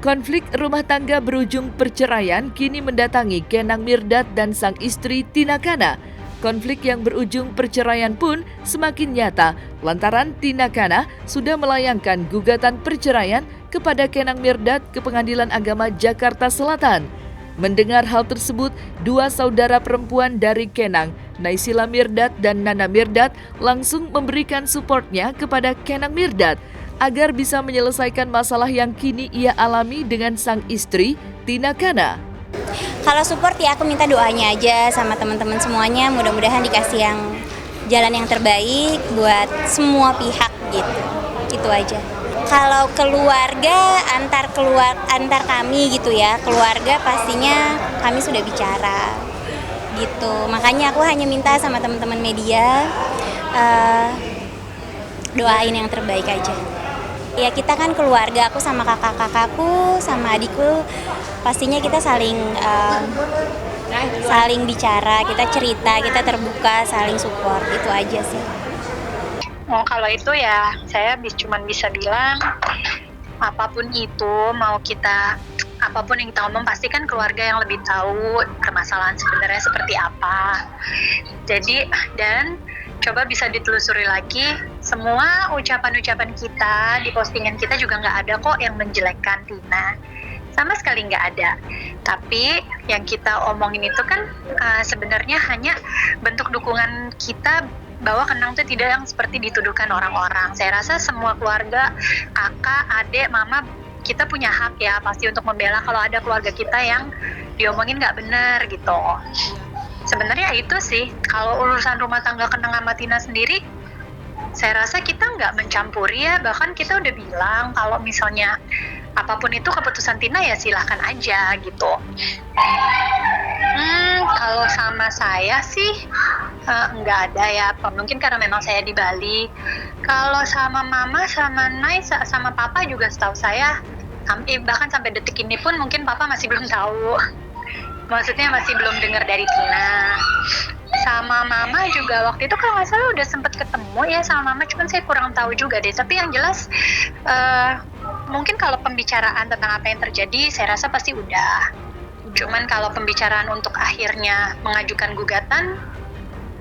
Konflik rumah tangga berujung perceraian kini mendatangi Kenang Mirdad dan sang istri Tina Kana. Konflik yang berujung perceraian pun semakin nyata lantaran Tina Kana sudah melayangkan gugatan perceraian kepada Kenang Mirdad ke Pengadilan Agama Jakarta Selatan. Mendengar hal tersebut, dua saudara perempuan dari Kenang, Naysila Mirdad dan Nana Mirdad, langsung memberikan supportnya kepada Kenang Mirdad agar bisa menyelesaikan masalah yang kini ia alami dengan sang istri, Tina Kana. Kalau support ya aku minta doanya aja sama teman-teman semuanya, mudah-mudahan dikasih yang jalan yang terbaik buat semua pihak gitu. Itu aja. Kalau keluarga antar kami gitu ya, keluarga pastinya kami sudah bicara gitu. Makanya aku hanya minta sama teman-teman media doain yang terbaik aja. Ya kita kan keluarga, aku sama kakak-kakakku, sama adikku, pastinya kita saling bicara, kita cerita, kita terbuka, saling support, itu aja sih. Oh, kalau itu ya saya cuma bisa bilang apapun itu, apapun yang kita ngomong pasti kan keluarga yang lebih tahu permasalahan sebenarnya seperti apa. Jadi dan coba bisa ditelusuri lagi, semua ucapan-ucapan kita di postingan kita juga nggak ada kok yang menjelekkan Tina, sama sekali nggak ada. Tapi yang kita omongin itu kan sebenarnya hanya bentuk dukungan kita bahwa Kenang itu tidak yang seperti dituduhkan orang-orang. Saya rasa semua keluarga, kakak, adik, mama, kita punya hak ya pasti untuk membela kalau ada keluarga kita yang diomongin nggak benar gitu. Sebenarnya itu sih, kalau urusan rumah tangga Kenang sama Tina sendiri, saya rasa kita nggak mencampuri ya, bahkan kita udah bilang kalau misalnya apapun itu keputusan Tina ya silahkan aja gitu. Kalau sama saya sih nggak ada ya, mungkin karena memang saya di Bali. Kalau sama mama, sama Nay, sama papa juga setahu saya, bahkan sampai detik ini pun mungkin papa masih belum tahu. Maksudnya masih belum dengar dari Tina. Sama mama juga waktu itu kalau nggak salah udah sempet ketemu ya sama mama, cuman saya kurang tahu juga deh. Tapi yang jelas mungkin kalau pembicaraan tentang apa yang terjadi saya rasa pasti udah. Cuman kalau pembicaraan untuk akhirnya mengajukan gugatan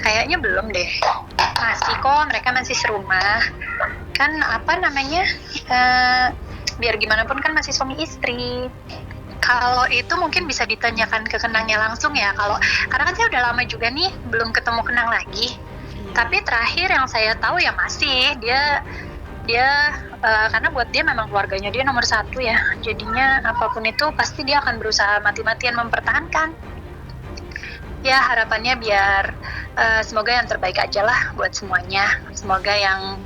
kayaknya belum deh. Masih kok, mereka masih serumah. Kan biar gimana pun kan masih suami istri. Kalau itu mungkin bisa ditanyakan ke Kenangnya langsung ya. Karena kan saya udah lama juga nih belum ketemu Kenang lagi. Tapi terakhir yang saya tahu ya masih dia karena buat dia memang keluarganya dia nomor satu ya. Jadinya apapun itu pasti dia akan berusaha mati-matian mempertahankan. Ya harapannya biar semoga yang terbaik aja lah buat semuanya. Semoga yang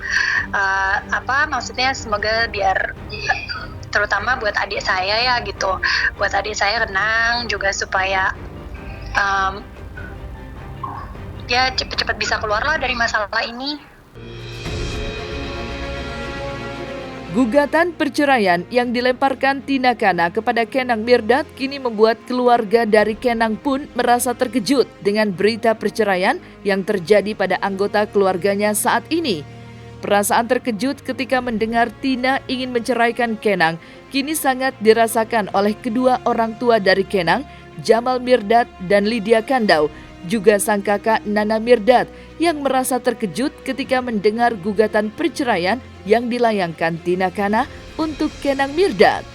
semoga biar terutama buat adik saya ya gitu, buat adik saya Kenang juga supaya ya cepet-cepet bisa keluar lah dari masalah ini. Gugatan perceraian yang dilemparkan Tina Kana kepada Kenang Mirdad kini membuat keluarga dari Kenang pun merasa terkejut dengan berita perceraian yang terjadi pada anggota keluarganya saat ini. Perasaan terkejut ketika mendengar Tina ingin menceraikan Kenang kini sangat dirasakan oleh kedua orang tua dari Kenang, Jamal Mirdad dan Lydia Kandau, juga sang kakak Nana Mirdad yang merasa terkejut ketika mendengar gugatan perceraian yang dilayangkan Tina Kana untuk Kenang Mirdad.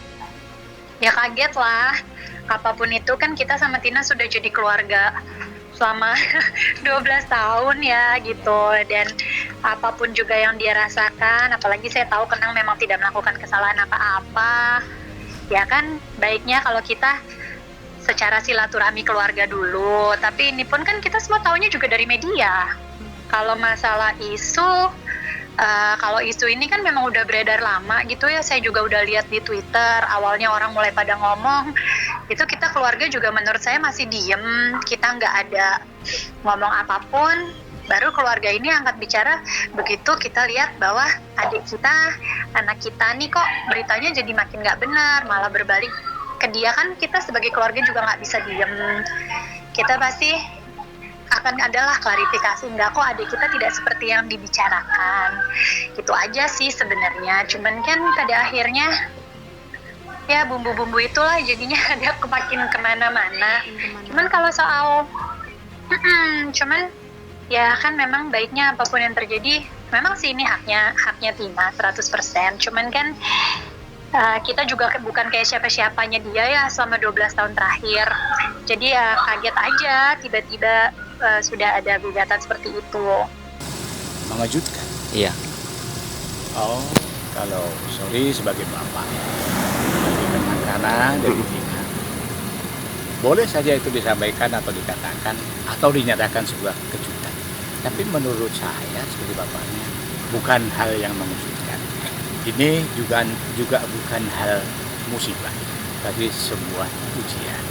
Ya kaget lah, apapun itu kan kita sama Tina sudah jadi keluarga selama 12 tahun ya gitu, dan apapun juga yang dia rasakan, apalagi saya tahu Kenang memang tidak melakukan kesalahan apa-apa ya kan, baiknya kalau kita secara silaturahmi keluarga dulu. Tapi ini pun kan kita semua taunya juga dari media. Kalau masalah isu, kalau isu ini kan memang udah beredar lama gitu ya, saya juga udah lihat di Twitter, awalnya orang mulai pada ngomong, itu kita keluarga juga menurut saya masih diem, kita nggak ada ngomong apapun, baru keluarga ini angkat bicara begitu kita lihat bahwa adik kita, anak kita nih kok beritanya jadi makin nggak benar, malah berbalik ke dia, kan kita sebagai keluarga juga nggak bisa diem, kita pasti akan adalah klarifikasi, enggak kok adik kita tidak seperti yang dibicarakan. Gitu aja sih sebenarnya. Cuman kan pada akhirnya ya bumbu-bumbu itulah jadinya dia makin kemana-mana. Cuman kalau soal cuman ya kan memang baiknya apapun yang terjadi, memang sih ini haknya Tina 100%. Cuman kan kita juga bukan kayak siapa-siapanya dia ya selama 12 tahun terakhir. Jadi ya kaget aja tiba-tiba sudah ada gugatan seperti itu. Mengejutkan. Iya. Oh, kalau sorry sebagai bapak, sebagai Kenankana dari Tina, boleh saja itu disampaikan atau dikatakan atau dinyatakan sebuah kejutan. Tapi menurut saya sebagai bapaknya bukan hal yang mengejutkan. Ini juga bukan hal musibah, tapi sebuah ujian.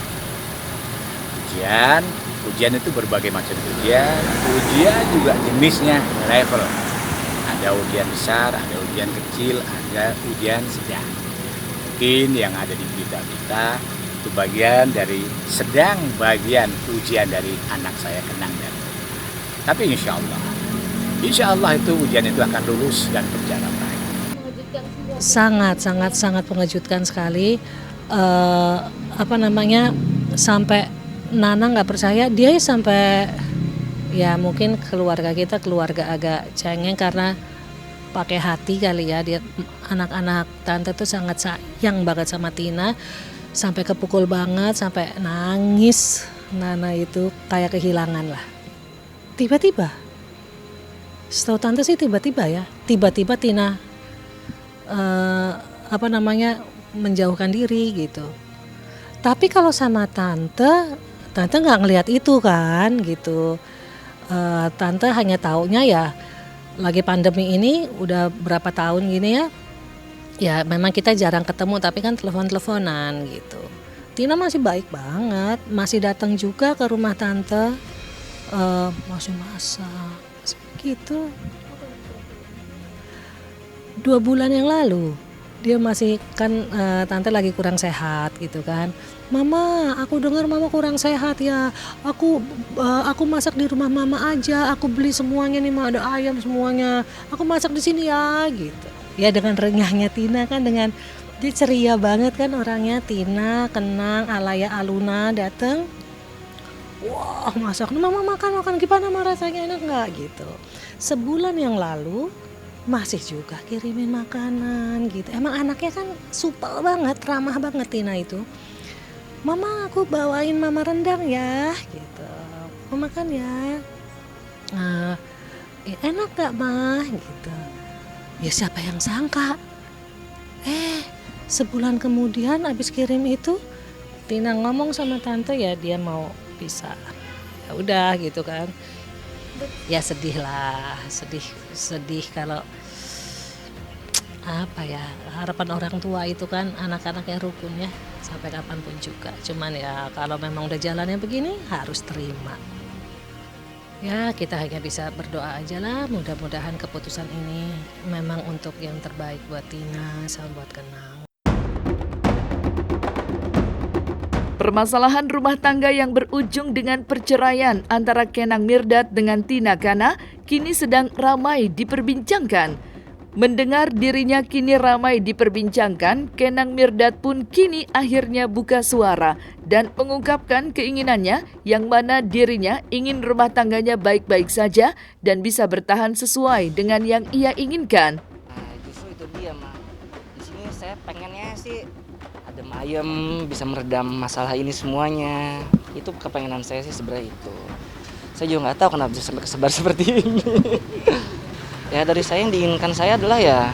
Ujian itu berbagai macam ujian. Ujian juga jenisnya level. Ada ujian besar, ada ujian kecil, ada ujian sedang. Mungkin yang ada di berita-berita itu bagian dari bagian ujian dari anak saya Kenang. Tapi insya Allah itu ujian itu akan lulus dan berjalan baik. Sangat mengejutkan sekali. Sampai Nana nggak percaya, dia sampai ya mungkin keluarga kita keluarga agak cengeng karena pakai hati kali ya, dia anak-anak tante tuh sangat sayang banget sama Tina, sampai kepukul banget, sampai nangis. Nana itu kayak kehilangan lah. Tiba-tiba, setahu tante sih tiba-tiba Tina menjauhkan diri gitu. Tapi kalau sama tante nggak ngelihat itu kan gitu. Tante hanya taunya ya lagi pandemi ini udah berapa tahun gini ya. Ya memang kita jarang ketemu tapi kan telepon-teleponan gitu. Tina masih baik banget, masih datang juga ke rumah tante. Masih masak gitu. 2 bulan yang lalu dia masih kan tante lagi kurang sehat gitu kan. Mama, aku dengar mama kurang sehat ya. Aku masak di rumah mama aja. Aku beli semuanya nih, ada ayam semuanya. Aku masak di sini ya gitu. Ya dengan renyahnya Tina kan, dengan dia ceria banget kan orangnya. Tina, Kenang, Alaya, Aluna datang. Wah, masak. Mama makan gimana, rasanya enak nggak gitu. Sebulan yang lalu masih juga kirimin makanan gitu. Emang anaknya kan supel banget, ramah banget Tina itu. Mama, aku bawain mama rendang ya gitu. Mau makan ya? Enak gak mah gitu. Ya siapa yang sangka? Sebulan kemudian abis kirim itu Tina ngomong sama tante ya dia mau pisah. Ya udah gitu kan. Ya sedih lah, sedih kalau apa ya, harapan orang tua itu kan anak-anaknya rukun ya sampai kapanpun juga. Cuman ya kalau memang udah jalannya begini harus terima. Ya kita hanya bisa berdoa aja lah, mudah-mudahan keputusan ini memang untuk yang terbaik buat Tina sama buat Kenang. Permasalahan rumah tangga yang berujung dengan perceraian antara Kenang Mirdad dengan Tina Kana kini sedang ramai diperbincangkan. Mendengar dirinya kini ramai diperbincangkan, Kenang Mirdad pun kini akhirnya buka suara dan mengungkapkan keinginannya yang mana dirinya ingin rumah tangganya baik-baik saja dan bisa bertahan sesuai dengan yang ia inginkan. Nah, justru itu dia, Ma. Di sini saya pengennya sih adem ayem, bisa meredam masalah ini semuanya. Itu kepengenan saya sih sebenarnya itu. Saya juga nggak tahu kenapa bisa sampai kesebar seperti ini. Ya dari saya yang diinginkan saya adalah ya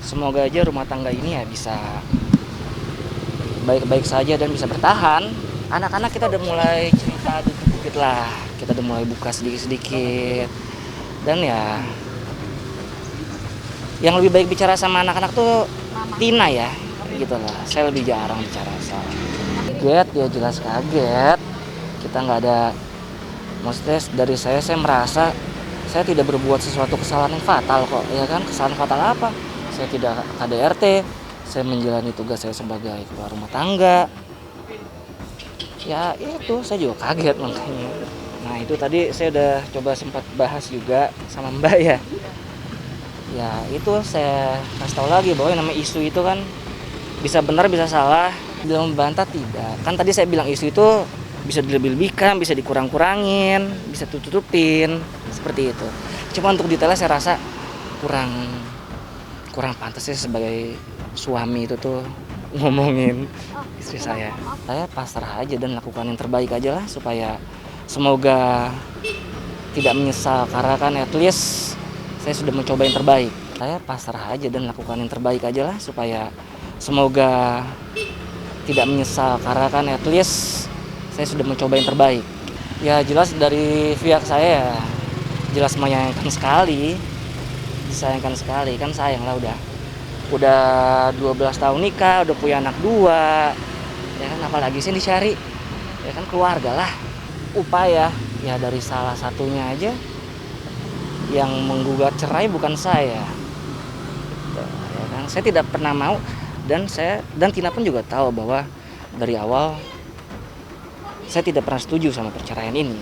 semoga aja rumah tangga ini ya bisa baik-baik saja dan bisa bertahan. Anak-anak kita udah mulai cerita dikit-dikit lah, kita udah mulai buka sedikit-sedikit. Dan ya yang lebih baik bicara sama anak-anak tuh Tina ya, gitu lah. Saya lebih jarang bicara soal kaget, ya jelas kaget. Kita nggak ada, maksudnya dari saya merasa saya tidak berbuat sesuatu kesalahan yang fatal kok, ya kan? Kesalahan fatal apa? Saya tidak KDRT, saya menjalani tugas saya sebagai kepala rumah tangga. Ya itu, saya juga kaget makanya. Nah itu tadi saya udah coba sempat bahas juga sama Mbak ya. Ya itu saya kasih tahu lagi bahwa yang namanya isu itu kan Bisa benar bisa salah, bilang membantah tidak. Kan tadi saya bilang isu itu bisa dilebih-lebihkan, bisa dikurang-kurangin, bisa tutupin seperti itu. Cuma untuk detailnya saya rasa kurang pantas sih sebagai suami itu tuh ngomongin istri saya. Saya pasrah aja dan lakukan yang terbaik aja lah, supaya semoga tidak menyesal, karena kan at least saya sudah mencoba yang terbaik. Saya pasrah aja dan lakukan yang terbaik aja lah, supaya semoga tidak menyesal, karena kan at least saya sudah mencoba yang terbaik. Ya jelas dari pihak saya ya, jelas menyayangkan sekali. Disayangkan sekali, kan sayang lah udah 12 tahun nikah, udah punya anak 2. Ya kan apalagi sih dicari? Ya kan keluarga lah. Upaya ya dari salah satunya aja yang menggugat cerai bukan saya. Ya kan? Saya tidak pernah mau, dan Tina pun juga tahu bahwa dari awal saya tidak pernah setuju sama perceraian ini.